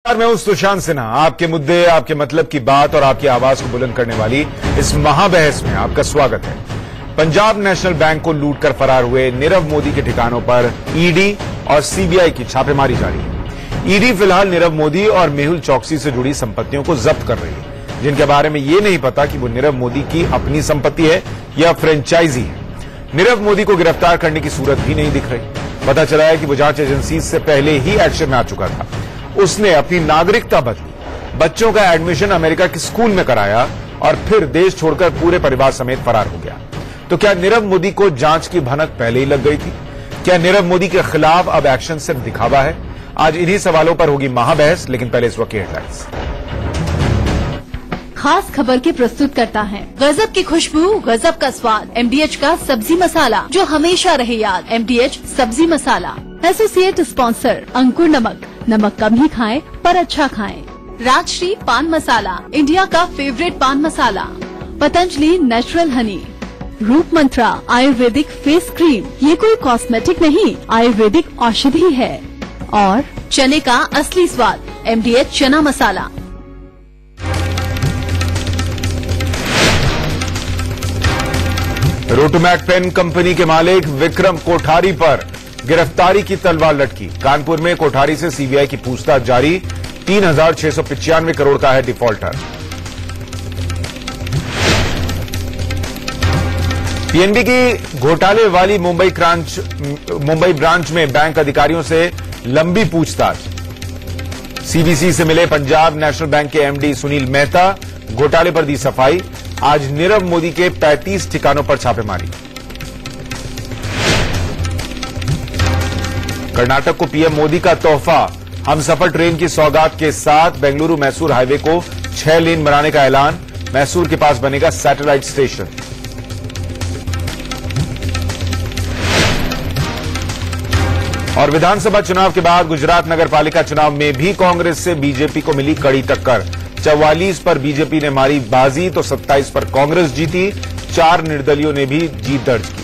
मैं हूं सुशांत सिन्हा। आपके मुद्दे, आपके मतलब की बात और आपकी आवाज को बुलंद करने वाली इस महाबहस में आपका स्वागत है। पंजाब नेशनल बैंक को लूटकर फरार हुए नीरव मोदी के ठिकानों पर ईडी और सीबीआई की छापेमारी जारी है। ईडी फिलहाल नीरव मोदी और मेहुल चौकसी से जुड़ी संपत्तियों को जब्त कर रही है, जिनके बारे में ये नहीं पता कि वो नीरव मोदी की अपनी संपत्ति है या फ्रेंचाइजी है। नीरव मोदी को गिरफ्तार करने की सूरत भी नहीं दिख रही। पता चला है कि वो जांच एजेंसी से पहले ही एक्शन में आ चुका था। उसने अपनी नागरिकता बदली, बच्चों का एडमिशन अमेरिका के स्कूल में कराया और फिर देश छोड़कर पूरे परिवार समेत फरार हो गया। तो क्या नीरव मोदी को जांच की भनक पहले ही लग गई थी? क्या नीरव मोदी के खिलाफ अब एक्शन सिर्फ दिखावा है? आज इन्हीं सवालों पर होगी महाबहस, लेकिन पहले इस वक्त की हेडलाइंस। खास खबर के प्रस्तुत करता है गजब की खुशबू, गजब का स्वाद, MDH का सब्जी मसाला जो हमेशा रहे याद। MDH सब्जी मसाला। एसोसिएट स्पॉन्सर अंकुर नमक। नमक कम ही खाएं पर अच्छा खाएं। राजश्री पान मसाला, इंडिया का फेवरेट पान मसाला। पतंजलि नेचुरल हनी। रूप मंत्रा आयुर्वेदिक फेस क्रीम, ये कोई कॉस्मेटिक नहीं, आयुर्वेदिक औषधि है। और चने का असली स्वाद, MDH चना मसाला। रोटोमैक पेन कंपनी के मालिक विक्रम कोठारी पर गिरफ्तारी की तलवार लटकी। कानपुर में कोठारी से सीबीआई की पूछताछ जारी। 3,695 करोड़ का है डिफॉल्टर। पीएनबी की घोटाले वाली मुंबई ब्रांच में बैंक अधिकारियों से लंबी पूछताछ। सीबीसी से मिले पंजाब नेशनल बैंक के एमडी सुनील मेहता, घोटाले पर दी सफाई। आज नीरव मोदी के 35 ठिकानों पर छापेमारी। कर्नाटक को पीएम मोदी का तोहफा। हमसफर ट्रेन की सौगात के साथ बेंगलुरु मैसूर हाईवे को 6 लेन बनाने का ऐलान। मैसूर के पास बनेगा सैटेलाइट स्टेशन। और विधानसभा चुनाव के बाद गुजरात नगरपालिका चुनाव में भी कांग्रेस से बीजेपी को मिली कड़ी टक्कर। 44 पर बीजेपी ने मारी बाजी तो 27 पर कांग्रेस जीती। 4 निर्दलियों ने भी जीत दर्ज की।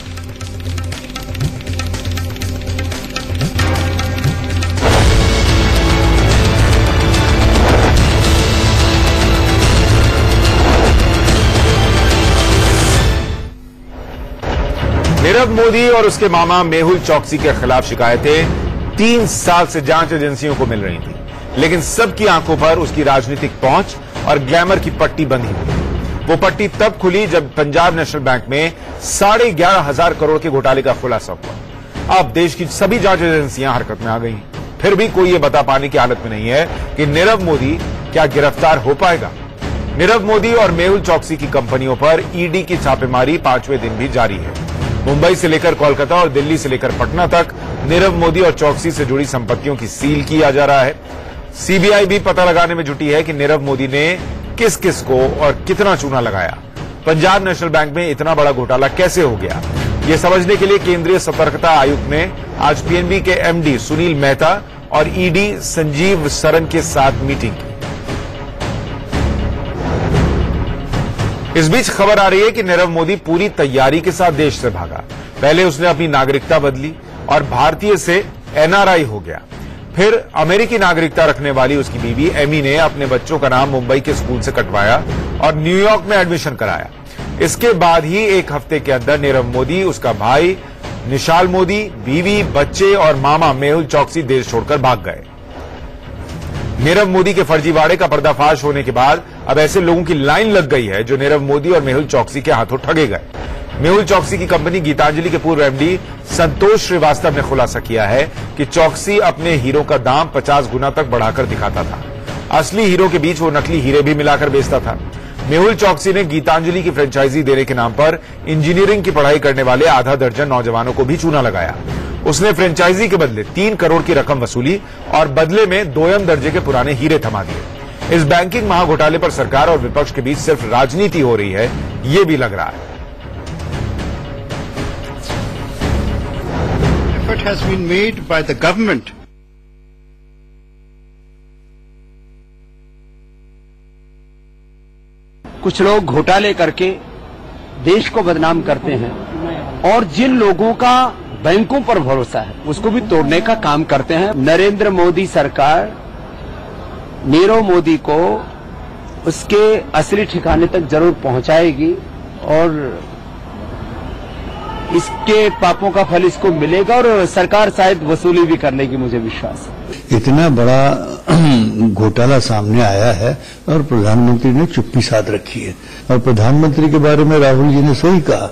नीरव मोदी और उसके मामा मेहुल चौकसी के खिलाफ शिकायतें 3 साल से जांच एजेंसियों को मिल रही थी, लेकिन सबकी आंखों पर उसकी राजनीतिक पहुंच और ग्लैमर की पट्टी बंधी हुई। वो पट्टी तब खुली जब पंजाब नेशनल बैंक में 11,500 करोड़ के घोटाले का खुलासा हुआ। अब देश की सभी जांच एजेंसियां हरकत में आ गई, फिर भी कोई ये बता पाने की हालत में नहीं है कि नीरव मोदी क्या गिरफ्तार हो पाएगा। नीरव मोदी और मेहुल चौकसी की कंपनियों पर ईडी की छापेमारी 5वें दिन भी जारी है। मुंबई से लेकर कोलकाता और दिल्ली से लेकर पटना तक नीरव मोदी और चौकसी से जुड़ी संपत्तियों की सील किया जा रहा है। सीबीआई भी पता लगाने में जुटी है कि नीरव मोदी ने किस किस को और कितना चूना लगाया। पंजाब नेशनल बैंक में इतना बड़ा घोटाला कैसे हो गया, ये समझने के लिए केंद्रीय सतर्कता आयुक्त ने आज पीएनबी के एमडी सुनील मेहता और ईडी संजीव सरन के साथ मीटिंग की। इस बीच खबर आ रही है कि नीरव मोदी पूरी तैयारी के साथ देश से भागा। पहले उसने अपनी नागरिकता बदली और भारतीय से एनआरआई हो गया। फिर अमेरिकी नागरिकता रखने वाली उसकी बीवी एमी ने अपने बच्चों का नाम मुंबई के स्कूल से कटवाया और न्यूयॉर्क में एडमिशन कराया। इसके बाद ही 1 हफ्ते के अंदर नीरव मोदी, उसका भाई निशाल मोदी, बीवी, बच्चे और मामा मेहुल चौकसी देश छोड़कर भाग गए। नीरव मोदी के फर्जीवाड़े का पर्दाफाश होने के बाद अब ऐसे लोगों की लाइन लग गई है जो नीरव मोदी और मेहुल चौकसी के हाथों ठगे गए। मेहुल चौकसी की कंपनी गीतांजलि के पूर्व एमडी संतोष श्रीवास्तव ने खुलासा किया है कि चौकसी अपने हीरो का दाम 50 गुना तक बढ़ाकर दिखाता था। असली हीरो के बीच वो नकली हीरे भी मिलाकर बेचता था। मेहुल चौकसी ने गीतांजलि की फ्रेंचाइजी देने के नाम पर इंजीनियरिंग की पढ़ाई करने वाले आधा दर्जन नौजवानों को भी चूना लगाया। उसने फ्रेंचाइजी के बदले 3 करोड़ की रकम वसूली और बदले में दोयम दर्जे के पुराने हीरे थमा दिए। इस बैंकिंग महाघोटाले पर सरकार और विपक्ष के बीच सिर्फ राजनीति हो रही है, ये भी लग रहा है। Effort has been made by the government कुछ लोग घोटाले करके देश को बदनाम करते हैं और जिन लोगों का बैंकों पर भरोसा है उसको भी तोड़ने का काम करते हैं। नरेंद्र मोदी सरकार नीरव मोदी को उसके असली ठिकाने तक जरूर पहुंचाएगी और इसके पापों का फल इसको मिलेगा और सरकार शायद वसूली भी करने की मुझे विश्वास है। इतना बड़ा घोटाला सामने आया है और प्रधानमंत्री ने चुप्पी साध रखी है। और प्रधानमंत्री के बारे में राहुल जी ने सही कहा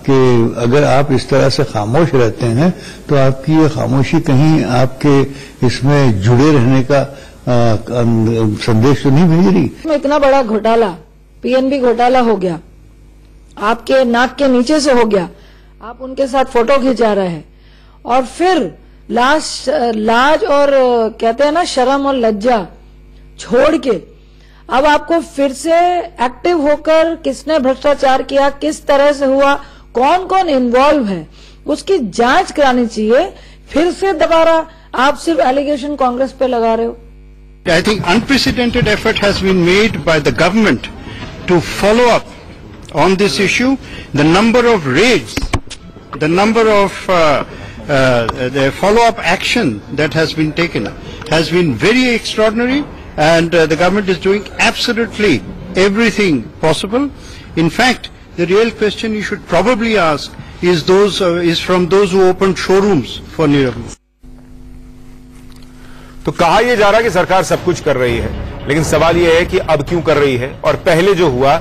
कि अगर आप इस तरह से खामोश रहते हैं तो आपकी ये खामोशी कहीं आपके इसमें जुड़े रहने का संदेश तो नहीं भेज रही। इतना बड़ा घोटाला, पीएनबी घोटाला हो गया, आपके नाक के नीचे से हो गया, आप उनके साथ फोटो खिंचा रहे हैं और फिर लाज और कहते हैं ना शर्म और लज्जा छोड़ के अब आपको फिर से एक्टिव होकर किसने भ्रष्टाचार किया, किस तरह से हुआ, कौन कौन इन्वॉल्व है, उसकी जांच करानी चाहिए। फिर से दोबारा आप सिर्फ एलिगेशन कांग्रेस पे लगा रहे हो। I think unprecedented effort has been made by the government to follow up on this issue. The number of raids, the number of the follow-up action that has been taken has been very extraordinary, and the government is doing absolutely everything possible. In fact, the real question you should probably ask is from those who opened showrooms for Nirav Modi. तो कहा यह जा रहा है कि सरकार सब कुछ कर रही है, लेकिन सवाल यह है कि अब क्यों कर रही है, और पहले जो हुआ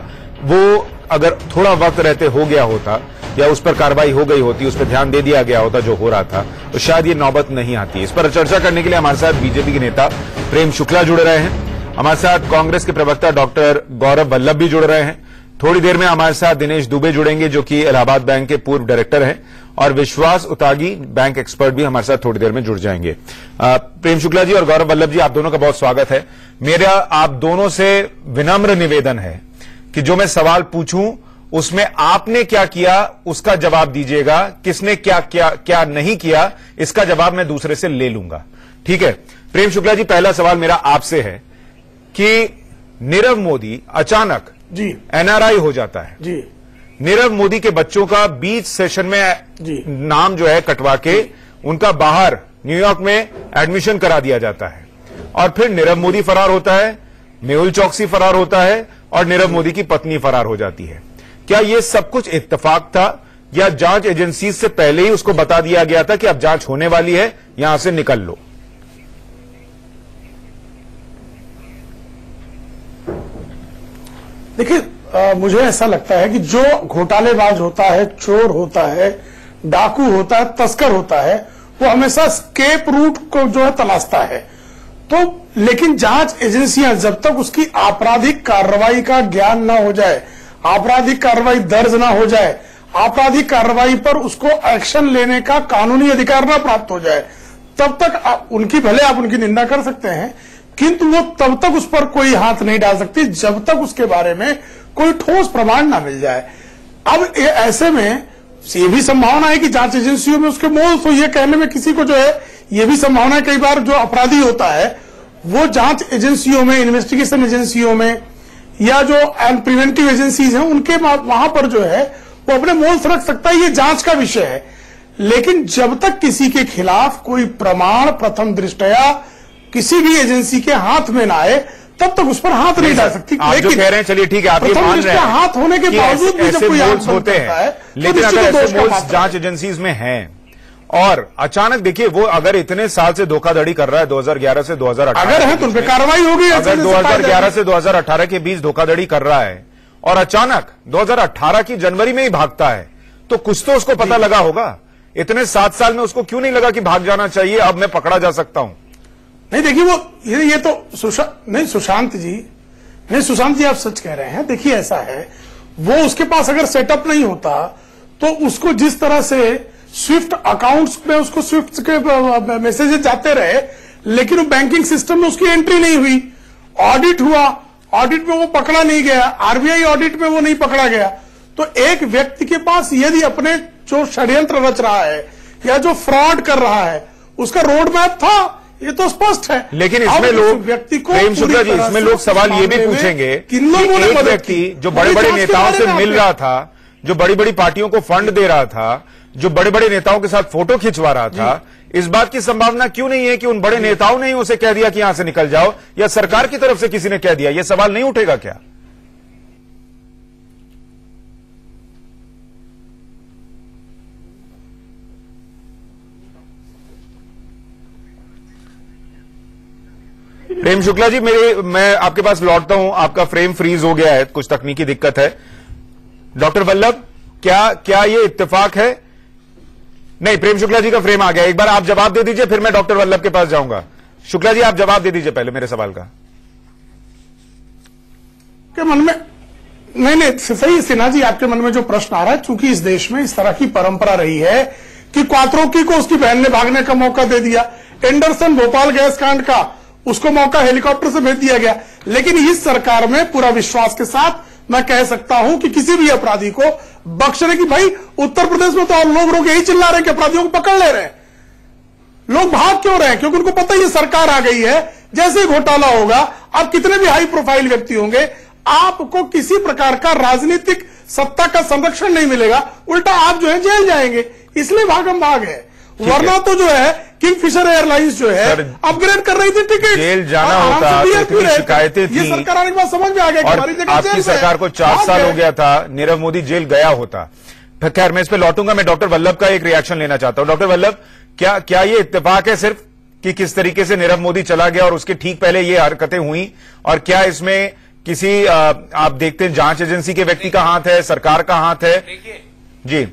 वो अगर थोड़ा वक्त रहते हो गया होता या उस पर कार्रवाई हो गई होती, उस पर ध्यान दे दिया गया होता जो हो रहा था, तो शायद ये नौबत नहीं आती। इस पर चर्चा करने के लिए हमारे साथ बीजेपी के नेता प्रेम शुक्ला जुड़ रहे हैं, हमारे साथ कांग्रेस के प्रवक्ता डॉक्टर गौरव वल्लभ भी जुड़ रहे हैं, थोड़ी देर में हमारे साथ दिनेश दुबे जुड़ेंगे जो कि इलाहाबाद बैंक के पूर्व डायरेक्टर हैं, और विश्वास उतागी बैंक एक्सपर्ट भी हमारे साथ थोड़ी देर में जुड़ जाएंगे। प्रेम शुक्ला जी और गौरव वल्लभ जी, आप दोनों का बहुत स्वागत है। मेरा आप दोनों से विनम्र निवेदन है कि जो मैं सवाल पूछूं उसमें आपने क्या किया उसका जवाब दीजिएगा, किसने क्या क्या क्या नहीं किया इसका जवाब मैं दूसरे से ले लूंगा, ठीक है। प्रेम शुक्ला जी, पहला सवाल मेरा आपसे है कि नीरव मोदी अचानक जी एनआरआई हो जाता है जी, नीरव मोदी के बच्चों का बीच सेशन में जी नाम जो है कटवा के उनका बाहर न्यूयॉर्क में एडमिशन करा दिया जाता है, और फिर नीरव मोदी फरार होता है, मेहुल चौकसी फरार होता है और नीरव मोदी की पत्नी फरार हो जाती है। क्या यह सब कुछ इत्तेफाक था या जांच एजेंसी से पहले ही उसको बता दिया गया था कि अब जांच होने वाली है, यहां से निकल लो? देखिए, मुझे ऐसा लगता है कि जो घोटालेबाज होता है, चोर होता है, डाकू होता है, तस्कर होता है, वो हमेशा स्केप रूट को जो है तलाशता है। तो लेकिन जांच एजेंसियां जब तक उसकी आपराधिक कार्रवाई का ज्ञान ना हो जाए, आपराधिक कार्रवाई दर्ज ना हो जाए, आपराधिक कार्रवाई पर उसको एक्शन लेने का कानूनी अधिकार ना प्राप्त हो जाए, तब तक उनकी भले आप उनकी निंदा कर सकते हैं, किंतु वो तब तक उस पर कोई हाथ नहीं डाल सकती जब तक उसके बारे में कोई ठोस प्रमाण ना मिल जाए। अब ऐसे में ये भी संभावना है कि जांच एजेंसियों में उसके मोल, तो ये कहने में किसी को जो है ये भी संभावना है कई बार जो अपराधी होता है वो जांच एजेंसियों में, इन्वेस्टिगेशन एजेंसियों में या जो प्रिवेंटिव एजेंसीज हैं उनके वहां पर जो है वो अपने मोल रख सकता है, ये जांच का विषय है। लेकिन जब तक किसी के खिलाफ कोई प्रमाण प्रथम दृष्टया किसी भी एजेंसी के हाथ में ना आए तब तक उस पर हाथ नहीं डाल सकती। आप जो कह रहे हैं, चलिए ठीक है, आप ये मान रहे हैं हाथ होने के बावजूद भी जब कोई आरोप होते हैं, लेकिन अगर ऐसे मोल्स जांच एजेंसीज में हैं और अचानक देखिए वो अगर इतने साल से धोखाधड़ी कर रहा है 2011 से 2018, अगर है तो उन पर कार्रवाई होगी। अगर 2011 से 2018 के बीच धोखाधड़ी कर रहा है और अचानक 2018 की जनवरी में ही भागता है, तो कुछ तो उसको पता लगा होगा। इतने 7 साल में उसको क्यों नहीं लगा कि भाग जाना चाहिए, अब मैं पकड़ा जा सकता हूं? नहीं, देखिए वो ये तो सुशांत जी आप सच कह रहे हैं। देखिए ऐसा है, वो उसके पास अगर सेटअप नहीं होता तो उसको जिस तरह से स्विफ्ट अकाउंट्स में उसको स्विफ्ट के मैसेजेस जाते रहे, लेकिन वो बैंकिंग सिस्टम में उसकी एंट्री नहीं हुई, ऑडिट हुआ, ऑडिट में वो पकड़ा नहीं गया, आरबीआई ऑडिट में वो नहीं पकड़ा गया। तो एक व्यक्ति के पास यदि अपने जो षड्यंत्र रच रहा है या जो फ्रॉड कर रहा है उसका रोड मैप था, ये तो स्पष्ट है। लेकिन इसमें लोग व्यक्ति को प्रेम शुक्ला जी, इसमें लोग सवाल ये भी पूछेंगे कि एक व्यक्ति जो बड़े बड़े नेताओं से मिल रहा था, जो बड़ी बड़ी पार्टियों को फंड दे रहा था, जो बड़े बड़े नेताओं के साथ फोटो खिंचवा रहा था, इस बात की संभावना क्यों नहीं है कि उन बड़े नेताओं ने ही उसे कह दिया कि यहां से निकल जाओ, या सरकार की तरफ से किसी ने कह दिया? यह सवाल नहीं उठेगा क्या? प्रेम शुक्ला जी, मैं आपके पास लौटता हूं। आपका फ्रेम फ्रीज हो गया है, कुछ तकनीकी दिक्कत है। डॉक्टर वल्लभ, क्या ये इत्तेफाक है? नहीं, प्रेम शुक्ला जी का फ्रेम आ गया। एक बार आप जवाब दे दीजिए, फिर मैं डॉक्टर वल्लभ के पास जाऊंगा। शुक्ला जी, आप जवाब दे दीजिए पहले मेरे सवाल का। के मन में नहीं सही सिन्हा जी, आपके मन में जो प्रश्न आ रहा है, चूंकि इस देश में इस तरह की परंपरा रही है कि क्वात्रोकी को उसकी बहन ने भागने का मौका दे दिया, एंडरसन भोपाल गैस कांड का उसको मौका हेलीकॉप्टर से भेज दिया गया। लेकिन इस सरकार में पूरा विश्वास के साथ मैं कह सकता हूं कि किसी भी अपराधी को बख्शने की, भाई उत्तर प्रदेश में तो और लोग यही चिल्ला रहे हैं कि अपराधियों को पकड़ ले रहे हैं। लोग भाग क्यों रहे हैं? क्योंकि उनको पता ही सरकार आ गई है, जैसे ही घोटाला होगा, अब कितने भी हाई प्रोफाइल व्यक्ति होंगे, आपको किसी प्रकार का राजनीतिक सत्ता का संरक्षण नहीं मिलेगा, उल्टा आप जो है जेल जाएंगे। इसलिए भागम भाग है, वरना तो जो है किंगफिशर एयरलाइंस जो है अपग्रेड कर रही थी टिकट, जेल जाना होता, इतनी शिकायतें थी। ये सरकार आने के बाद समझ में आ गया कि हमारी जगह आपकी सरकार को 4 साल हो गया था, नीरव मोदी जेल गया होता। खैर, मैं इस पे लौटूंगा। मैं डॉक्टर वल्लभ का एक रिएक्शन लेना चाहता हूं। डॉक्टर वल्लभ, क्या ये इत्तेफाक है सिर्फ कि किस तरीके से नीरव मोदी चला गया और उसके ठीक पहले ये हरकतें हुई, और क्या इसमें किसी आप देखते हैं जांच एजेंसी के व्यक्ति का हाथ है, सरकार का हाथ है? जी,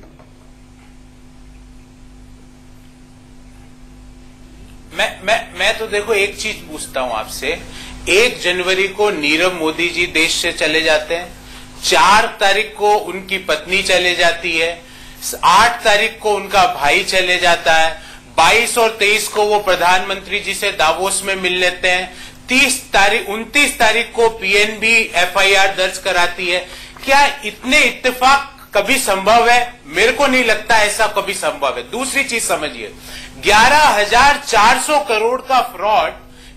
मैं तो देखो एक चीज पूछता हूं आपसे। 1 जनवरी को नीरव मोदी जी देश से चले जाते हैं, 4 तारीख को उनकी पत्नी चले जाती है, 8 तारीख को उनका भाई चले जाता है, 22 और 23 को वो प्रधानमंत्री जी से दावोस में मिल लेते हैं, 29 तारीख को पीएनबी एफआईआर दर्ज कराती है। क्या इतने इत्तेफाक कभी संभव है? मेरे को नहीं लगता ऐसा कभी संभव है। दूसरी चीज समझिए, 11,400 करोड़ का फ्रॉड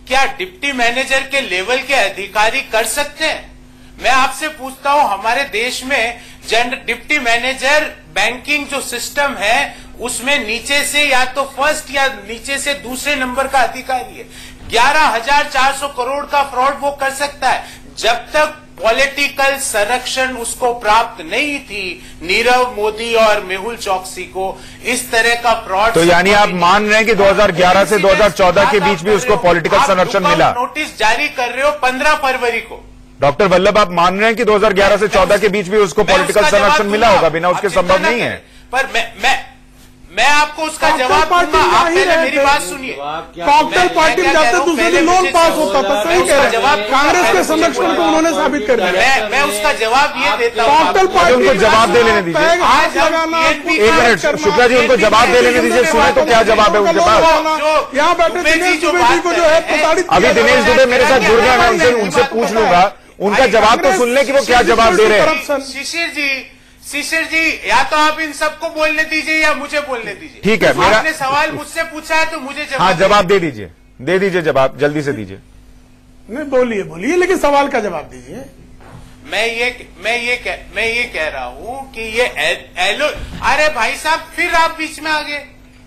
क्या डिप्टी मैनेजर के लेवल के अधिकारी कर सकते हैं? मैं आपसे पूछता हूं, हमारे देश में डिप्टी मैनेजर बैंकिंग जो सिस्टम है उसमें नीचे से या तो फर्स्ट या नीचे से दूसरे नंबर का अधिकारी है। 11,400 करोड़ का फ्रॉड वो कर सकता है। जब तक पॉलिटिकल संरक्षण उसको प्राप्त नहीं थी, नीरव मोदी और मेहुल चौकसी को, इस तरह का फ्रॉड। तो यानी आप मान रहे हैं कि 2011 से 2014 के बीच भी उसको पॉलिटिकल संरक्षण मिला? नोटिस जारी कर रहे हो 15 फरवरी को। डॉक्टर वल्लभ, आप मान रहे हैं कि 2011 से 14 के बीच भी उसको पॉलिटिकल संरक्षण मिला होगा? बिना उसके संभव नहीं है। पर मैं आपको उसका जवाब दूंगा, आप पहले मेरी बात सुनिए। कॉकटेल पार्टी में जाते दूसरे दिन लोन पास होता था, सही कह रहे हैं। कांग्रेस के संरक्षण को उन्होंने साबित कर दिया। मैं उसका जवाब ये देता हूँ, कॉकटेल पार्टी उनको जवाब दे लेने दीजिए। एक मिनट शुक्ला जी, उनको जवाब दे लेने दीजिए। सुने तो क्या जवाब है उनके पास। यहाँ बैठे दिनेश दुबे जी को जो है प्रताड़ित। अभी दिनेश दुबे मेरे साथ जुड़ गए, मैं उनसे पूछ लूंगा, उनका जवाब तो सुन ले कि वो क्या जवाब दे रहे हैं। शिशिर जी, या तो आप इन सबको बोलने दीजिए या मुझे बोलने दीजिए। ठीक है, आपने सवाल मुझसे पूछा है तो मुझे जवाब। हाँ, जवाब दे दीजिए जवाब, जल्दी से दीजिए। नहीं, बोलिए, लेकिन सवाल का जवाब दीजिए। मैं ये कह रहा हूं कि ये अरे भाई साहब, फिर आप बीच में आ गए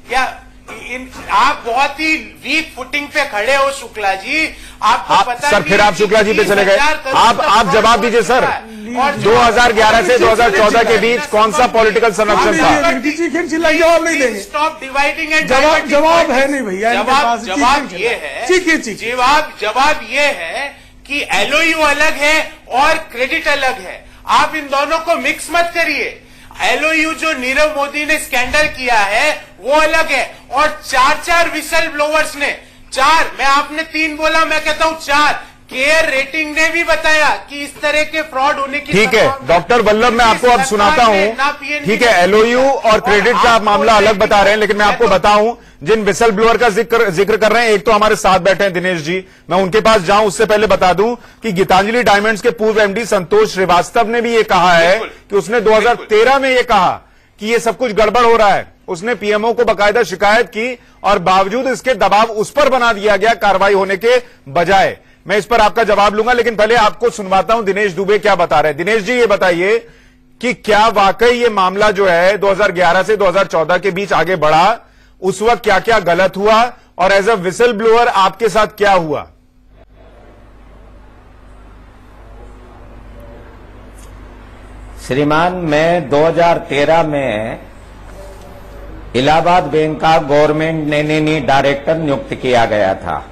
क्या? आप बहुत ही वीक फुटिंग पे खड़े हो शुक्ला जी। आपको पता सर, फिर आप शुक्ला जी पे चले गए। आप जवाब दीजिए सर। 2011 से 2014 के बीच कौन सा पॉलिटिकल संरक्षण था? जवाब नहीं देंगे। स्टॉप डिवाइडिंग एंड जवाब है नहीं भैया। जवाब ये है कि एलओयू अलग है और क्रेडिट अलग है। आप इन दोनों को मिक्स मत करिए। एलओयू जो नीरव मोदी ने स्कैंडल किया है वो अलग है, और 4 विसल ब्लोवर्स ने, 4, मैं आपने 3 बोला, मैं कहता हूं 4, केयर रेटिंग ने भी बताया कि इस तरह के फ्रॉड होने की। ठीक है डॉक्टर वल्लभ, मैं आपको अब सुनाता हूं। ठीक है, एलओयू और क्रेडिट का आप मामला अलग बता रहे हैं, लेकिन मैं आपको बताऊं जिन विसल ब्लोअर का जिक्र कर रहे हैं, एक तो हमारे साथ बैठे हैं दिनेश जी, मैं उनके पास जाऊं उससे पहले बता दूं कि गीतांजलि डायमंड्स के पूर्व एमडी संतोष श्रीवास्तव ने भी ये कहा है कि उसने 2013 में ये कहा कि ये सब कुछ गड़बड़ हो रहा है। उसने पीएमओ को बाकायदा शिकायत की और बावजूद इसके दबाव उस पर बना दिया गया कार्रवाई होने के बजाय। मैं इस पर आपका जवाब लूंगा, लेकिन पहले आपको सुनवाता हूं दिनेश दुबे क्या बता रहे हैं। दिनेश जी, ये बताइए कि क्या वाकई ये मामला जो है 2011 से 2014 के बीच आगे बढ़ा, उस वक्त क्या क्या गलत हुआ और एज अ विसल ब्लोअर आपके साथ क्या हुआ? श्रीमान, मैं 2013 में इलाहाबाद बैंक का गवर्नमेंट नॉमिनी डायरेक्टर नियुक्त किया गया था।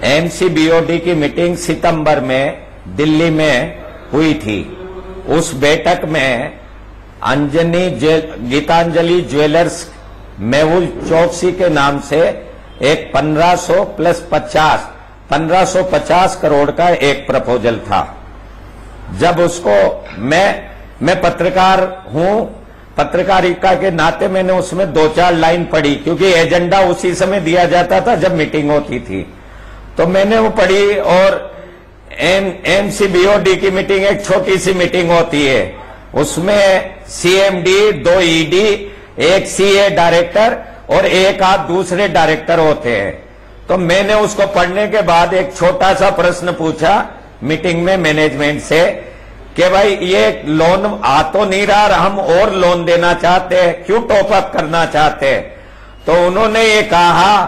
एमसीबीओडी की मीटिंग सितंबर में दिल्ली में हुई थी। उस बैठक में गीतांजलि ज्वेलर्स मेहुल चौकसी के नाम से एक 1500 प्लस 1550 करोड़ का एक प्रपोजल था। जब उसको मैं पत्रकार हूं, पत्रकारिता के नाते मैंने उसमें 2-4 लाइन पढ़ी, क्योंकि एजेंडा उसी समय दिया जाता था जब मीटिंग होती थी। तो मैंने वो पढ़ी और एमसीबीओडी की मीटिंग एक छोटी सी मीटिंग होती है, उसमें सीएमडी, 2 ईडी, एक सीए डायरेक्टर और एक आध दूसरे डायरेक्टर होते हैं। तो मैंने उसको पढ़ने के बाद एक छोटा सा प्रश्न पूछा मीटिंग में मैनेजमेंट से कि भाई ये लोन आ तो नहीं रहा, हम और लोन देना चाहते हैं, क्यों टॉप अप करना चाहते हैं? तो उन्होंने ये कहा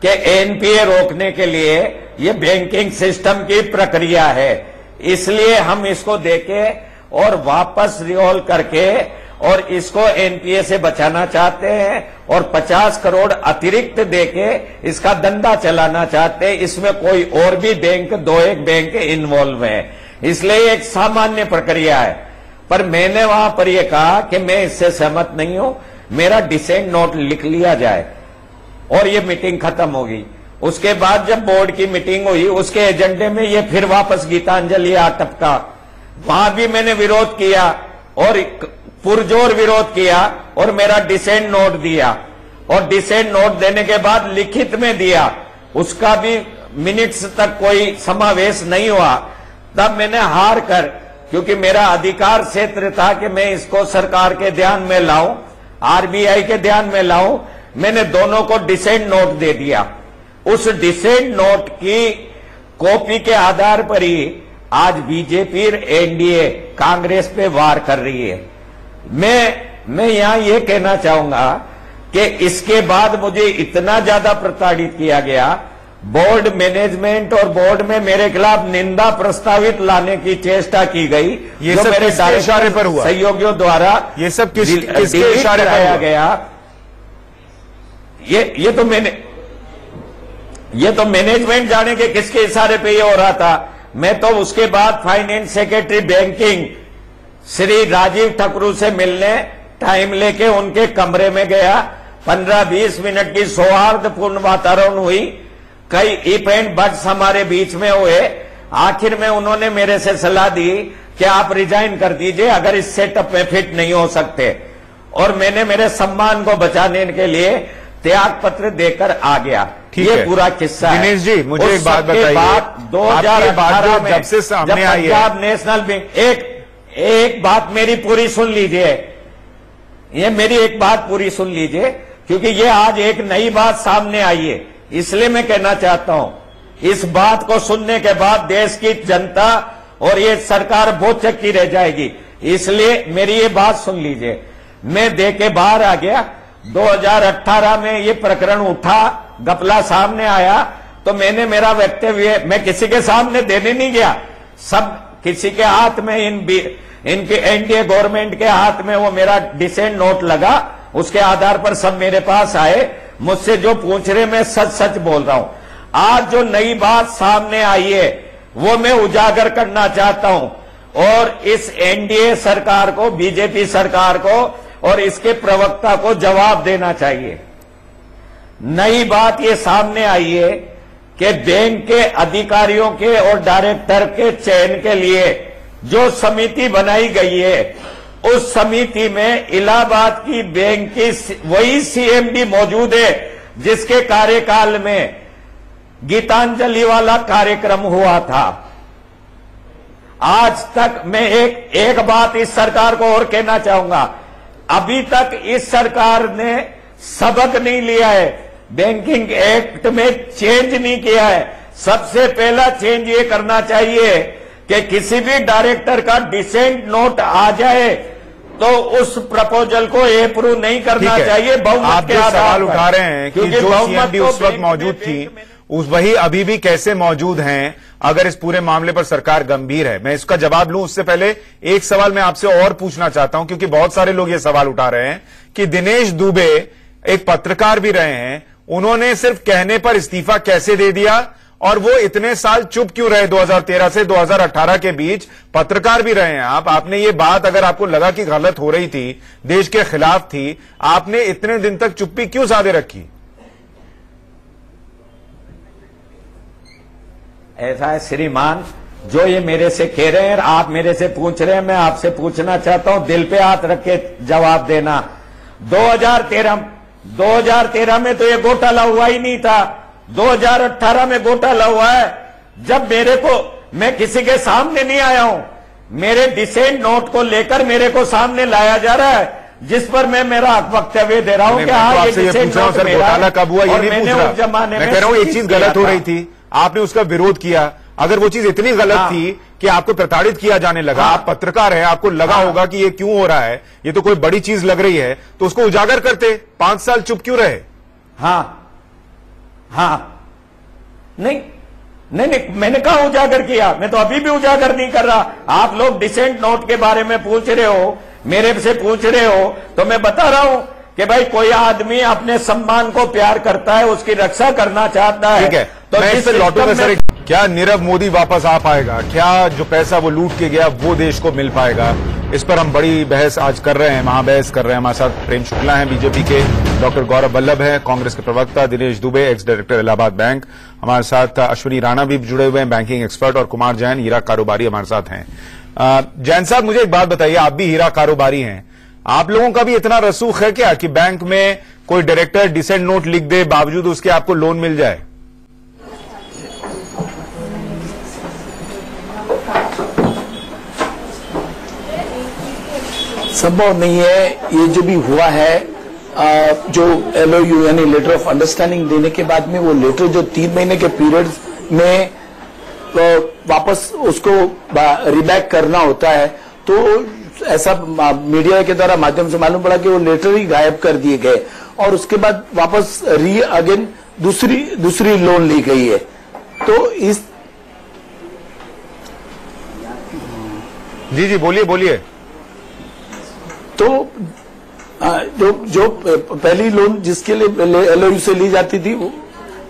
कि एनपीए रोकने के लिए ये बैंकिंग सिस्टम की प्रक्रिया है, इसलिए हम इसको देके और वापस रिवॉल्व करके और इसको एनपीए से बचाना चाहते हैं और 50 करोड़ अतिरिक्त देके इसका धंधा चलाना चाहते हैं। इसमें कोई और भी बैंक, 2-1 बैंक इन्वॉल्व है, इसलिए एक सामान्य प्रक्रिया है। पर मैंने वहां पर यह कहा कि मैं इससे सहमत नहीं हूं, मेरा डिसेंट नोट लिख लिया जाए और ये मीटिंग खत्म होगी। उसके बाद जब बोर्ड की मीटिंग हुई, उसके एजेंडे में ये फिर वापस गीतांजलि आ टपका। वहां भी मैंने विरोध किया और पुरजोर विरोध किया और मेरा डिसेंट नोट दिया, और डिसेंट नोट देने के बाद लिखित में दिया, उसका भी मिनट्स तक कोई समावेश नहीं हुआ। तब मैंने हार कर, क्योंकि मेरा अधिकार क्षेत्र था कि मैं इसको सरकार के ध्यान में लाऊं, आरबीआई के ध्यान में लाऊं, मैंने दोनों को डिसेंट नोट दे दिया। उस डिसेंट नोट की कॉपी के आधार पर ही आज बीजेपी एनडीए कांग्रेस पे वार कर रही है। मैं यहां ये कहना चाहूंगा कि इसके बाद मुझे इतना ज्यादा प्रताड़ित किया गया, बोर्ड मैनेजमेंट और बोर्ड में मेरे खिलाफ निंदा प्रस्तावित लाने की चेष्टा की गई। ये सब किसके इशारे पर हुआ? सहयोगियों द्वारा ये सब किसके इशारे पर हुआ गया? ये तो मैनेजमेंट जाने के किसके इशारे पे ये हो रहा था। मैं तो उसके बाद finance secretary banking Shri Rajiv Thakuru से मिलने टाइम लेके उनके कमरे में गया। 15-20 मिनट की सौहार्दपूर्ण वातावरण हुई, कई इवेंट बट्स हमारे बीच में हुए। आखिर में उन्होंने मेरे से सलाह दी कि आप रिजाइन कर दीजिए अगर इस सेटअप में फिट नहीं हो सकते, और मैंने मेरे सम्मान को बचाने के लिए त्याग पत्र देकर आ गया। ये पूरा किस्सा है। दिनेश जी, मुझे एक बात बताइए, 2018 में जब से सामने आई है, पंजाब नेशनल बैंक, एक बात मेरी पूरी सुन लीजिए, ये मेरी एक बात पूरी सुन लीजिए, क्योंकि ये आज एक नई बात सामने आई है, इसलिए मैं कहना चाहता हूं। इस बात को सुनने के बाद देश की जनता और ये सरकार बहुत चक्की रह जाएगी, इसलिए मेरी ये बात सुन लीजिए। मैं दे के बाहर आ गया। 2018 में ये प्रकरण उठा, गपला सामने आया, तो मैंने मेरा वक्तव्य मैं किसी के सामने देने नहीं गया, सब किसी के हाथ में, इनके एनडीए गवर्नमेंट के हाथ में वो मेरा डिसेंट नोट लगा। उसके आधार पर सब मेरे पास आए, मुझसे जो पूछ रहे मैं सच सच बोल रहा हूं। आज जो नई बात सामने आई है वो मैं उजागर करना चाहता हूं, और इस एनडीए सरकार को, बीजेपी सरकार को और इसके प्रवक्ता को जवाब देना चाहिए। नई बात ये सामने आई है कि बैंक के अधिकारियों के और डायरेक्टर के चयन के लिए जो समिति बनाई गई है, उस समिति में इलाहाबाद की बैंक की वही सीएमडी मौजूद है जिसके कार्यकाल में गीतांजलि वाला कार्यक्रम हुआ था। आज तक मैं एक बात इस सरकार को और कहना चाहूंगा, अभी तक इस सरकार ने सबक नहीं लिया है, बैंकिंग एक्ट में चेंज नहीं किया है। सबसे पहला चेंज ये करना चाहिए कि किसी भी डायरेक्टर का डिसेंट नोट आ जाए तो उस प्रपोजल को अप्रूव नहीं करना चाहिए बहुमत के आधार पर। सवाल उठा रहे हैं कि जो सीएमडी उस वक्त मौजूद थी वही अभी भी कैसे मौजूद हैं अगर इस पूरे मामले पर सरकार गंभीर है। मैं इसका जवाब लूं उससे पहले एक सवाल मैं आपसे और पूछना चाहता हूं, क्योंकि बहुत सारे लोग ये सवाल उठा रहे हैं कि दिनेश दुबे एक पत्रकार भी रहे हैं, उन्होंने सिर्फ कहने पर इस्तीफा कैसे दे दिया और वो इतने साल चुप क्यों रहे? 2013 से 2018 के बीच पत्रकार भी रहे हैं आपने ये बात, अगर आपको लगा कि गलत हो रही थी, देश के खिलाफ थी, आपने इतने दिन तक चुप्पी क्यों साधे रखी? ऐसा है श्रीमान, जो ये मेरे से कह रहे हैं, आप मेरे से पूछ रहे हैं, मैं आपसे पूछना चाहता हूं, दिल पे हाथ रख के जवाब देना। 2013 में तो ये घोटाला हुआ ही नहीं था, 2018 में घोटाला हुआ है। जब मैं किसी के सामने नहीं आया हूं, मेरे डिसेंट नोट को लेकर मेरे को सामने लाया जा रहा है, जिस पर मैं मेरा वक्तव्य दे रहा हूं कि हाँ ये डिसेंट नोट मेरा है। घोटाला कब हुआ ये नहीं पूछ रहा, मैं कह रहा हूं एक चीज गलत हो रही थी, आपने उसका विरोध किया। अगर वो चीज इतनी गलत थी कि आपको प्रताड़ित किया जाने लगा, आप पत्रकार हैं, आपको लगा होगा कि ये क्यों हो रहा है, ये तो कोई बड़ी चीज लग रही है, तो उसको उजागर करते। 5 साल चुप क्यों रहे? नहीं, मैंने कहा उजागर किया? मैं तो अभी भी उजागर नहीं कर रहा। आप लोग डिसेंट नोट के बारे में पूछ रहे हो, मेरे से पूछ रहे हो, तो मैं बता रहा हूं कि भाई कोई आदमी अपने सम्मान को प्यार करता है, उसकी रक्षा करना चाहता है। ठीक है, तो मैं इस लौटू में सर, क्या नीरव मोदी वापस आ पाएगा? क्या जो पैसा वो लूट के गया वो देश को मिल पाएगा? इस पर हम बड़ी बहस आज कर रहे हैं, महाबहस कर रहे हैं। हमारे साथ प्रेम शुक्ला हैं बीजेपी के, डॉक्टर गौरव वल्लभ हैं कांग्रेस के प्रवक्ता, Dinesh Dubey ex director Allahabad bank, हमारे साथ अश्विनी राणा भी जुड़े हुए हैं बैंकिंग एक्सपर्ट, और कुमार जैन हीरा कारोबारी हमारे साथ हैं। जैन साहब, मुझे एक बात बताइए, आप भी हीरा कारोबारी हैं, आप लोगों का भी इतना रसूख है क्या कि बैंक में कोई डायरेक्टर डिसेंट नोट लिख दे, बावजूद उसके आपको लोन मिल जाए? संभव नहीं है। ये जो भी हुआ है, जो LOU यानी लेटर ऑफ अंडरस्टैंडिंग देने के बाद में वो लेटर जो 3 महीने के पीरियड में वापस उसको रिबैक करना होता है, तो ऐसा मीडिया के द्वारा माध्यम से मालूम पड़ा कि वो लेटर ही गायब कर दिए गए और उसके बाद वापस अगेन दूसरी लोन ली गई है। तो इस जी बोलिए। तो जो पहली लोन जिसके लिए LOU से ली जाती थी,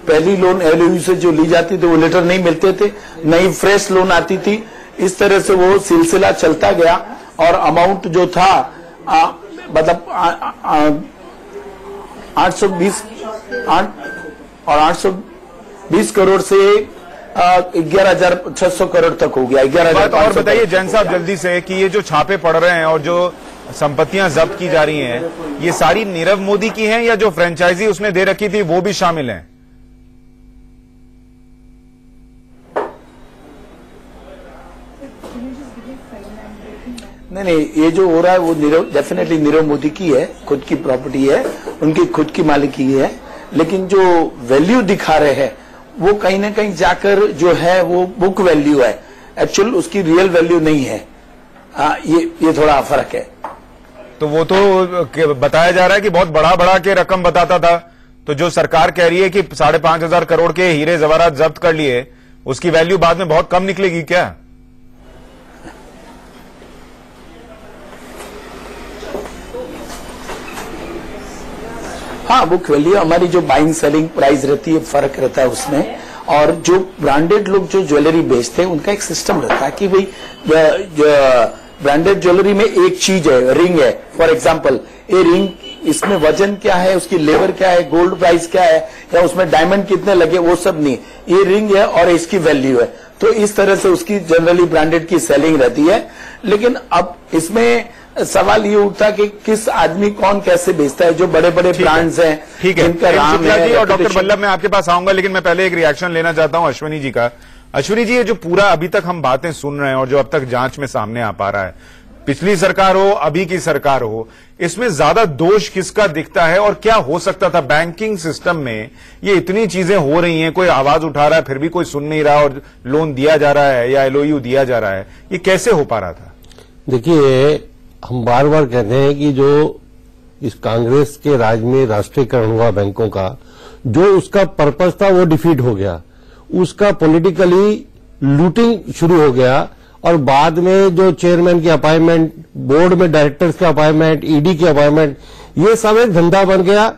पहली लोन LOU से जो ली जाती थी वो लेटर नहीं मिलते थे, नई फ्रेश लोन आती थी। इस तरह से वो सिलसिला चलता गया और अमाउंट जो था मतलब 820 करोड़ से 11,600 करोड़ तक हो गया। 11,000। और बताइए जैन साहब जल्दी से कि ये जो छापे पड़ रहे हैं और जो संपत्तियां जब्त की जा रही हैं, ये सारी नीरव मोदी की हैं या जो फ्रेंचाइजी उसने दे रखी थी वो भी शामिल हैं? नहीं, ये जो हो रहा है वो डेफिनेटली नीरव मोदी की है, खुद की प्रॉपर्टी है, उनकी खुद की मालिकी है, लेकिन जो वैल्यू दिखा रहे हैं वो कहीं ना कहीं जाकर जो है वो बुक वैल्यू है, एक्चुअल उसकी रियल वैल्यू नहीं है। ये थोड़ा फर्क है। तो वो तो बताया जा रहा है कि बहुत बड़ा के रकम बताता था, तो जो सरकार कह रही है कि 5,500 करोड़ के हीरे जवाहरात जब्त कर लिए, उसकी वैल्यू बाद में बहुत कम निकलेगी क्या? हाँ, बुक वैल्यू हमारी जो बाइंग सेलिंग प्राइस रहती है, फर्क रहता है उसमें। और जो ब्रांडेड लोग जो ज्वेलरी बेचते हैं उनका एक सिस्टम रहता है कि भाई ब्रांडेड ज्वेलरी में एक चीज है, रिंग है, फॉर एग्जांपल ये रिंग, इसमें वजन क्या है, उसकी लेबर क्या है, गोल्ड प्राइस क्या है, या उसमें डायमंड कितने लगे, वो सब नहीं, ये रिंग है और इसकी वैल्यू है। तो इस तरह से उसकी जनरली ब्रांडेड की सेलिंग रहती है। लेकिन अब इसमें सवाल ये उठता कि किस आदमी कौन कैसे बेचता है, जो बड़े बड़े ब्रांड्स हैं, ठीक है, इनका नाम है। जी और डॉक्टर वल्लभ मैं आपके पास आऊंगा, लेकिन मैं पहले एक रिएक्शन लेना चाहता हूं अश्विनी जी का। अश्विनी जी, ये जो पूरा अभी तक हम बातें सुन रहे हैं और जो अब तक जांच में सामने आ पा रहा है, पिछली सरकार हो, अभी की सरकार हो, इसमें ज्यादा दोष किसका दिखता है और क्या हो सकता था? बैंकिंग सिस्टम में ये इतनी चीजें हो रही हैं, कोई आवाज उठा रहा है फिर भी कोई सुन नहीं रहा और लोन दिया जा रहा है या एलओयू दिया जा रहा है, ये कैसे हो पा रहा था? देखिए, हम बार बार कहते हैं कि जो इस कांग्रेस के राज में राष्ट्रीयकरण हुआ बैंकों का, जो उसका पर्पस था वो डिफीट हो गया, उसका पॉलिटिकली लूटिंग शुरू हो गया और बाद में जो चेयरमैन की अपॉइंटमेंट, बोर्ड में डायरेक्टर्स के अपॉइंटमेंट, ईडी की अपॉइंटमेंट, ये सब एक धंधा बन गया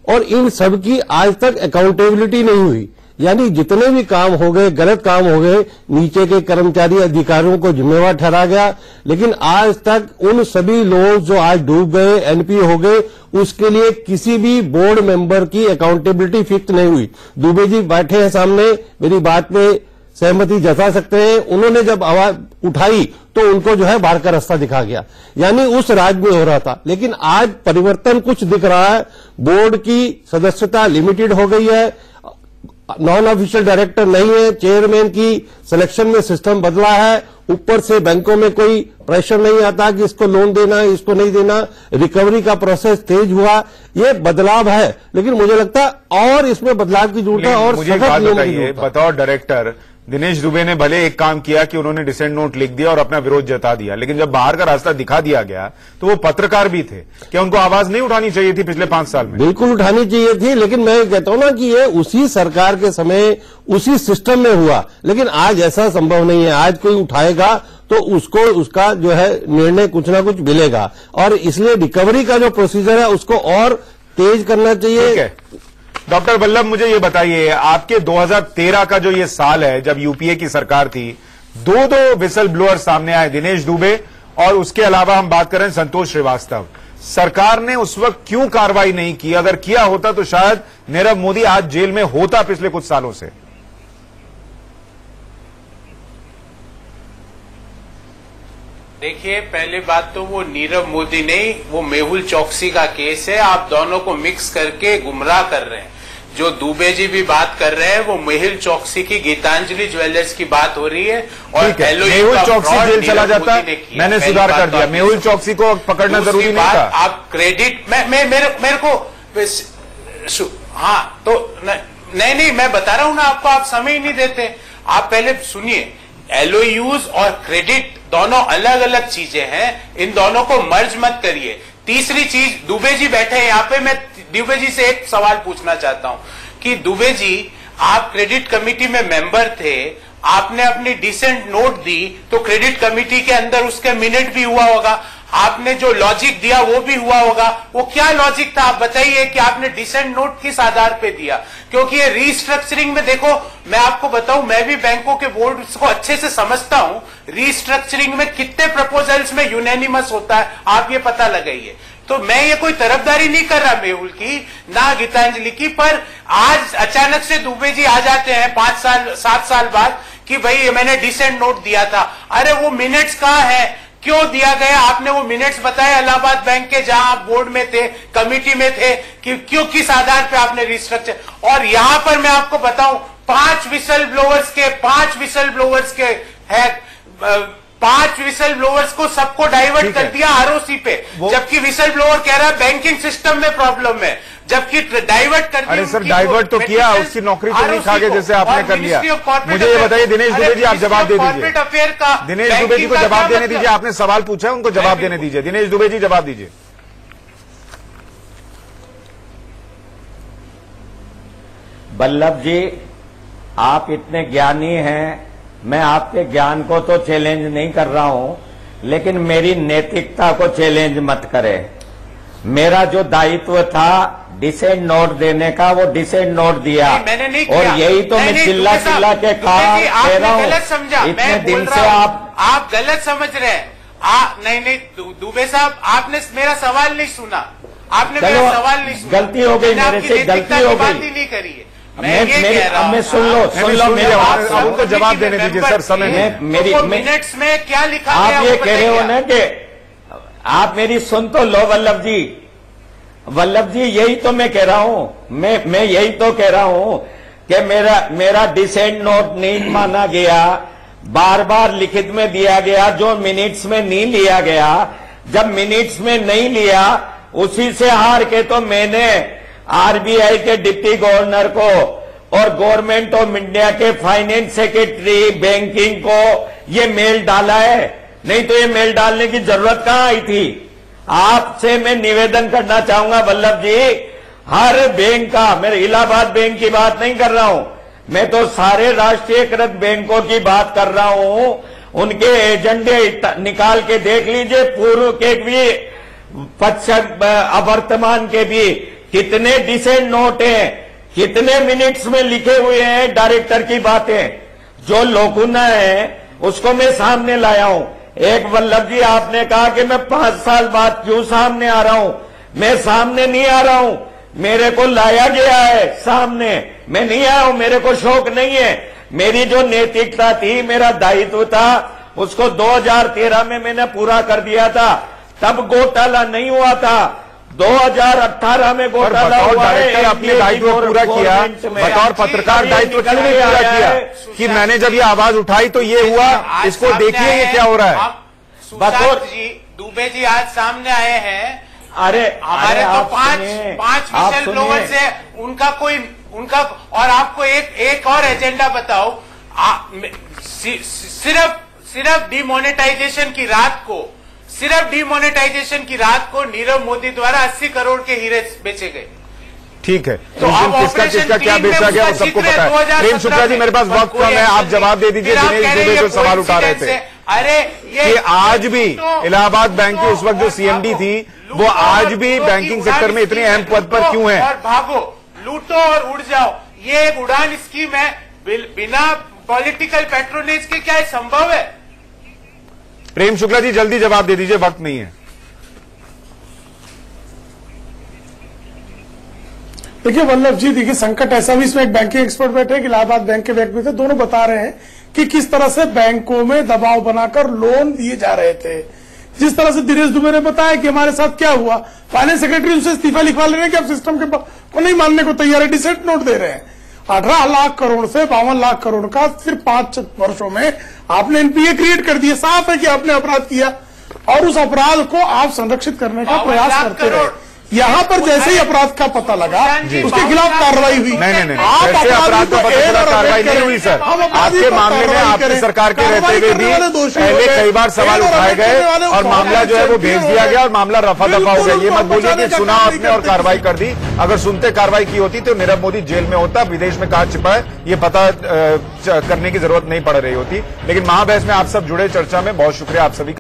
और इन सब की आज तक अकाउंटेबिलिटी नहीं हुई। यानी जितने भी काम हो गए, गलत काम हो गए, नीचे के कर्मचारी अधिकारियों को जिम्मेवार ठहरा गया, लेकिन आज तक उन सभी लोग जो आज डूब गए, एनपीए हो गए, उसके लिए किसी भी बोर्ड मेंबर की अकाउंटेबिलिटी फिक्स नहीं हुई। दुबे जी बैठे हैं सामने, मेरी बात में सहमति जता सकते हैं। उन्होंने जब आवाज उठाई तो उनको जो है बाहर का रास्ता दिखा गया, यानी उस राज में हो रहा था। लेकिन आज परिवर्तन कुछ दिख रहा है, बोर्ड की सदस्यता लिमिटेड हो गई है, नॉन ऑफिशियल डायरेक्टर नहीं है, चेयरमैन की सिलेक्शन में सिस्टम बदला है, ऊपर से बैंकों में कोई प्रेशर नहीं आता कि इसको लोन देना है, इसको नहीं देना, रिकवरी का प्रोसेस तेज हुआ, ये बदलाव है। लेकिन मुझे लगता है और इसमें बदलाव की जरूरत है और मुझे बात बताइए, बतौर डायरेक्टर दिनेश दुबे ने भले एक काम किया कि उन्होंने डिसेंट नोट लिख दिया और अपना विरोध जता दिया, लेकिन जब बाहर का रास्ता दिखा दिया गया तो वो पत्रकार भी थे, क्या उनको आवाज नहीं उठानी चाहिए थी पिछले 5 साल में? बिल्कुल उठानी चाहिए थी, लेकिन मैं कहता हूं ना कि ये उसी सरकार के समय उसी सिस्टम में हुआ, लेकिन आज ऐसा संभव नहीं है। आज कोई उठाएगा तो उसको उसका जो है निर्णय कुछ ना कुछ मिलेगा और इसलिए रिकवरी का जो प्रोसीजर है उसको और तेज करना चाहिए। ठीक है डॉक्टर वल्लभ, मुझे ये बताइए, आपके 2013 का जो ये साल है जब यूपीए की सरकार थी, दो विसल ब्लोअर सामने आए, दिनेश दुबे और उसके अलावा हम बात करें संतोष श्रीवास्तव। सरकार ने उस वक्त क्यों कार्रवाई नहीं की? अगर किया होता तो शायद नीरव मोदी आज जेल में होता पिछले कुछ सालों से। देखिए, पहली बात तो वो नीरव मोदी नहीं, वो मेहुल चौकसी का केस है। आप दोनों को मिक्स करके गुमराह कर रहे हैं। जो दुबे जी भी बात कर रहे हैं वो मेहुल चौकसी की गीतांजलि ज्वेलर्स की बात हो रही है और मेहुल चौकसी जेल चला जाता, मैंने सुधार कर दिया, मेहुल चौकसी को पकड़ना जरूरी नहीं था। आप क्रेडिट मेरे को हाँ तो नहीं मैं बता रहा हूं ना आपको, आप समय ही नहीं देते। आप पहले सुनिए, एलओयूज और क्रेडिट दोनों अलग अलग चीजें हैं, इन दोनों को मर्ज मत करिए। तीसरी चीज, दुबे जी बैठे हैं यहाँ पे, मैं दुबे जी से एक सवाल पूछना चाहता हूं कि दुबे जी, आप क्रेडिट कमेटी में मेंबर थे, आपने अपनी डिसेंट नोट दी तो क्रेडिट कमेटी के अंदर उसके मिनट भी हुआ होगा, आपने जो लॉजिक दिया वो भी हुआ होगा। वो क्या लॉजिक था आप बताइए कि आपने डिसेंट नोट किस आधार पे दिया? क्योंकि ये रीस्ट्रक्चरिंग में देखो, मैं आपको बताऊं, मैं भी बैंकों के बोर्ड को अच्छे से समझता हूं, रीस्ट्रक्चरिंग में कितने प्रपोजल्स में यूनैनिमस होता है आप ये पता लगाइए। तो मैं ये कोई तरफदारी नहीं कर रहा मेहुल की ना गीतांजलि की, पर आज अचानक से दुबे जी आ जाते हैं 5 साल 7 साल बाद कि भाई मैंने डिसेंट नोट दिया था। अरे वो मिनट्स कहाँ है, क्यों दिया गया? आपने वो मिनट्स बताए इलाहाबाद बैंक के, जहां आप बोर्ड में थे, कमिटी में थे, कि क्यों, किस आधार पे आपने रिस्ट्रक्चर? और यहां पर मैं आपको बताऊं, 5 विसल ब्लोअर्स के है, 5 विसल ब्लोअर्स को सबको डाइवर्ट कर दिया आरओसी पे, जबकि विसल ब्लोअर कह रहा है बैंकिंग सिस्टम में प्रॉब्लम है, जबकि डाइवर्ट कर दिया। अरे सर, डाइवर्ट तो किया, उसकी नौकरी तो नहीं खा गए जैसे आपने कर लिया। मुझे ये बताइए दिनेश दुबे जी, आप जवाब दे दीजिए। दिनेश दुबे जी को जवाब देने दीजिए, आपने सवाल पूछा है, उनको जवाब देने दीजिए। दिनेश दुबे जी जवाब दीजिए। वल्लभ जी, आप इतने ज्ञानी हैं, मैं आपके ज्ञान को तो चैलेंज नहीं कर रहा हूं, लेकिन मेरी नैतिकता को चैलेंज मत करें। मेरा जो दायित्व था डिसेंट नोट देने का, वो डिसेंट नोट दिया, मैंने नहीं किया। और यही तो मैं चिल्ला चिल्ला के कहा कह रहा हूँ। गलत समझा, इतने दिन से आप गलत समझ रहे हैं। नहीं दुबे साहब, आपने मेरा सवाल नहीं सुना, आपने मेरा सवाल नहीं सुना। गलती हो गई मेरे से, गलती हो गई, नहीं करी है। मैं सुन लो मेरे उनको जवाब देने दीजिए सर, समय मेरी मिनट्स में क्या लिखा आप ये कह रहे हो ना कि आप मेरी सुन तो लो वल्लभ जी, यही तो मैं कह रहा हूं, मैं यही तो कह रहा हूं कि मेरा डिसेंट नोट नहीं माना गया, बार बार लिखित में दिया गया, जो मिनट्स में नहीं लिया गया। जब मिनट्स में नहीं लिया, उसी से हार के तो मैंने आरबीआई के डिप्टी गवर्नर को और गवर्नमेंट ऑफ इंडिया के फाइनेंस सेक्रेटरी बैंकिंग को ये मेल डाला है। नहीं तो ये मेल डालने की जरूरत कहां आई थी। आपसे मैं निवेदन करना चाहूंगा वल्लभ जी, हर बैंक का, मैं इलाहाबाद बैंक की बात नहीं कर रहा हूं, मैं तो सारे राष्ट्रीयकृत बैंकों की बात कर रहा हूं। उनके एजेंडे निकाल के देख लीजिए, पूर्व के भी, वर्तमान के भी, कितने डिसेंट नोट हैं, कितने मिनट्स में लिखे हुए हैं डायरेक्टर की बातें। जो लोकुना है उसको मैं सामने लाया हूं। एक वल्लभ जी, आपने कहा कि मैं 5 साल बाद क्यों सामने आ रहा हूं। मैं सामने नहीं आ रहा हूं, मेरे को लाया गया है सामने, मैं नहीं आया हूं, मेरे को शौक नहीं है। मेरी जो नैतिकता थी, मेरा दायित्व था, उसको 2013 में मैंने पूरा कर दिया था। तब घोटाला नहीं हुआ था, 2018 में घोटाला हुआ है। अपने दायित्व पूरा किया, बतौर पत्रकार दायित्व क्यों नहीं पूरा किया कि मैंने जब ये आवाज उठाई तो ये हुआ, इसको देखिए ये क्या हो रहा है। बतौर जी दुबे जी आज सामने आए हैं। अरे हमारे तो पांच विशेष लोगों से उनका और आपको एक और एजेंडा बताओ। सिर्फ डिमोनेटाइजेशन की रात को नीरव मोदी द्वारा 80 करोड़ के हीरे बेचे गए। ठीक है, तो किसका किसका क्या बेचा गया वो सबको पता है। प्रेम शुक्ला जी, मेरे पास वक्त कम है, आप जवाब दे दीजिए। दिनेश दुबे जो सवाल उठा रहे थे, अरे ये आज भी इलाहाबाद बैंक की उस वक्त जो सीएमडी थी, वो आज भी बैंकिंग सेक्टर में इतने अहम पद पर क्यों है। और भागो, लूटो और उड़ जाओ, ये एक उड़ान स्कीम है। बिना पॉलिटिकल पैट्रोनेज के क्या संभव है। प्रेम शुक्ला जी जल्दी जवाब दे दीजिए, वक्त नहीं है। देखिए वल्लभ जी, देखिए संकट ऐसा भी, इसमें एक बैंकिंग एक्सपर्ट बैठे हैं कि इलाहाबाद बैंक के व्यक्ति थे, दोनों बता रहे हैं कि किस तरह से बैंकों में दबाव बनाकर लोन दिए जा रहे थे। जिस तरह से दिनेश दुबे ने बताया कि हमारे साथ क्या हुआ, फाइनेंस सेक्रेटरी उनसे इस्तीफा लिखवा ले रहे हैं कि आप सिस्टम के को नहीं मानने को तैयार है, डिसेंट नोट दे रहे हैं। 18 लाख करोड़ से 52 लाख करोड़ का सिर्फ 5 वर्षों में आपने एनपीए क्रिएट कर दिया। साफ है कि आपने अपराध किया और उस अपराध को आप संरक्षित करने का प्रयास करते रहे। यहाँ पर जैसे ही अपराध का पता लगा, उसके खिलाफ कार्रवाई हुई। नहीं, अपराध का पता चला, कार्रवाई नहीं हुई सर। आपके मामले में आपकी सरकार के रहते हुए भी पहले कई बार सवाल उठाए गए और मामला जो है वो भेज दिया गया और मामला रफा दफा हो गया। ये मत बोलिए कि सुना आपने और कार्रवाई कर दी। अगर सुनते कार्रवाई की होती तो नीरव मोदी जेल में होता, विदेश में कहाँ छिपा है ये पता करने की जरूरत नहीं पड़ रही होती। लेकिन महाबहस में आप सब जुड़े, चर्चा में बहुत शुक्रिया आप सभी।